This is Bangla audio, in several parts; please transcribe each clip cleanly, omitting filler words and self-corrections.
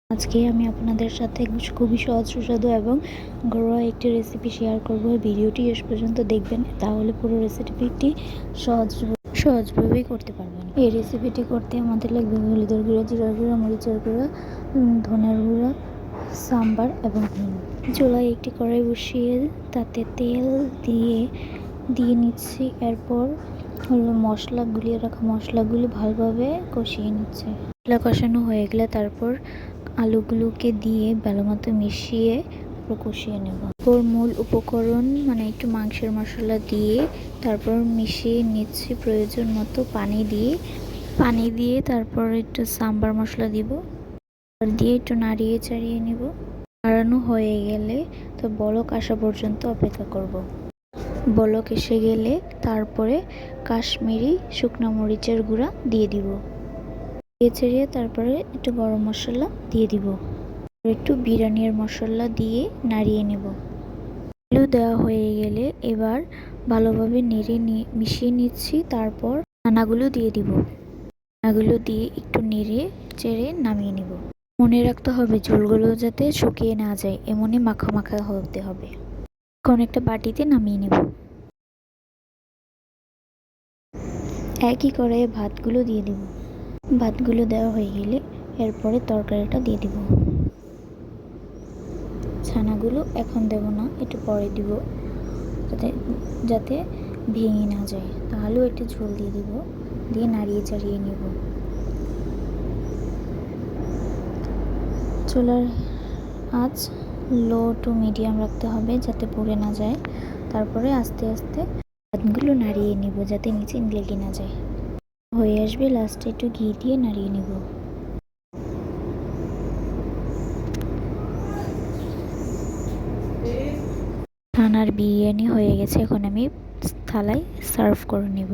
আজকে আমি আপনাদের সাথে খুবই সহজ সুস্বাদু এবং ঘরোয়া একটি রেসিপি শেয়ার করব। ভিডিওটি শেষ পর্যন্ত দেখবেন, তাহলে পুরো রেসিপিটি সহজভাবেই করতে পারবেন। এই রেসিপিটি করতে আমাদের লাগবে হলুদের গুঁড়া, জিরার গুঁড়া, মরিচের গুঁড়া, ধনের গুঁড়া, সাম্বার এবং হিং। চুলায় একটি কড়াই বসিয়ে তাতে তেল দিয়ে নিচ্ছি। এরপর গুলিয়ে রাখা মশলাগুলি ভালোভাবে কষিয়ে নিচ্ছে। মশলা কষানো হয়ে গেলে তারপর আলুগুলোকে দিয়ে ভালোমতো মিশিয়ে কষিয়ে নেব। ওর মূল উপকরণ মানে একটু মাংসের মশলা দিয়ে তারপর মিশিয়ে নিচ্ছি প্রয়োজন মতো পানি দিয়ে তারপর একটু সাম্বার মশলা দিব, দিয়ে একটু নাড়িয়ে চাড়িয়ে নেব। নাড়ানো হয়ে গেলে তো বলক আসা পর্যন্ত অপেক্ষা করব। বলক এসে গেলে তারপরে কাশ্মীরি শুকনো মরিচের গুঁড়া দিয়ে দিব, চেড়িয়ে তারপরে একটু গরম মশলা দিয়ে দিব, একটু বিরিয়ানির মশলা দিয়ে নাড়িয়ে নেব। আলু দেওয়া হয়ে গেলে এবার ভালোভাবে মিশিয়ে নিচ্ছি। তারপর দানাগুলো দিয়ে দিব, দানাগুলো দিয়ে একটু নেড়ে চেড়ে নামিয়ে নেব। মনে রাখতে হবে ঝোলগুলো যাতে শুকিয়ে না যায়, এমনই মাখা মাখা হতে হবে। এখন একটা বাটিতে নামিয়ে নেব। একই করে ভাতগুলো দিয়ে দিব। ভাতগুলো দেওয়া হয়ে গেলে এরপরে তরকারিটা দিয়ে দিব। ছানাগুলো এখন দেব না, একটু পরে দিব, যাতে ভেঙে না যায়। তাহলেও একটু ঝোল দিয়ে দিব, দিয়ে নাড়িয়ে চাড়িয়ে নেব। চুলার আঁচ লো টু মিডিয়াম রাখতে হবে যাতে পুড়ে না যায়। তারপরে আস্তে আস্তে ভাতগুলো নাড়িয়ে নেব যাতে নিচে লেগে না যায়। হয়ে আসবে, লাস্টে একটু ঘি দিয়ে নাড়িয়ে নেব। ছানার বিরিয়ানি হয়ে গেছে। এখন আমি থালায় সার্ভ করে নেব।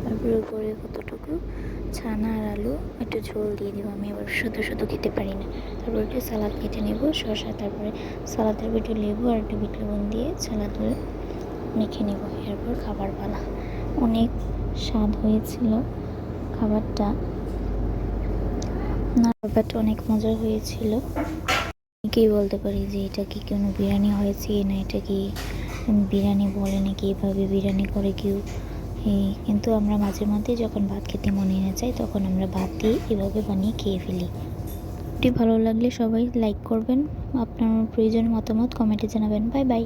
তারপরে উপরে কতটুকু ছানা আর আলু একটু ঝোল দিয়ে দিব। আমি আবার শুধু শুধু খেতে পারি না। তারপর একটু সালাদ কেটে নেব, শসা, তারপরে সালাদের একটু লেবু আর একটু বিট লবণ দিয়ে সালাদগুলো মেখে নেব। এরপর খাবার পালা। অনেক স্বাদ হয়েছিল খাবারটা, অনেক মজা হয়েছিল। অনেকেই বলতে পারি যে এটা কি কোনো বিরিয়ানি হয়েছে না, এটা কি বিরিয়ানি বলে নাকি, এভাবে বিরিয়ানি করে কেউ। কিন্তু আমরা মাঝে মধ্যে যখন ভাত খেতে মনে না চাই তখন আমরা ভাত দিয়ে এভাবে বানিয়ে খেয়ে ফেলি। ভালো লাগলে সবাই লাইক করবেন, আপনার প্রয়োজনীয় মতামত কমেন্টে জানাবেন। Bye bye.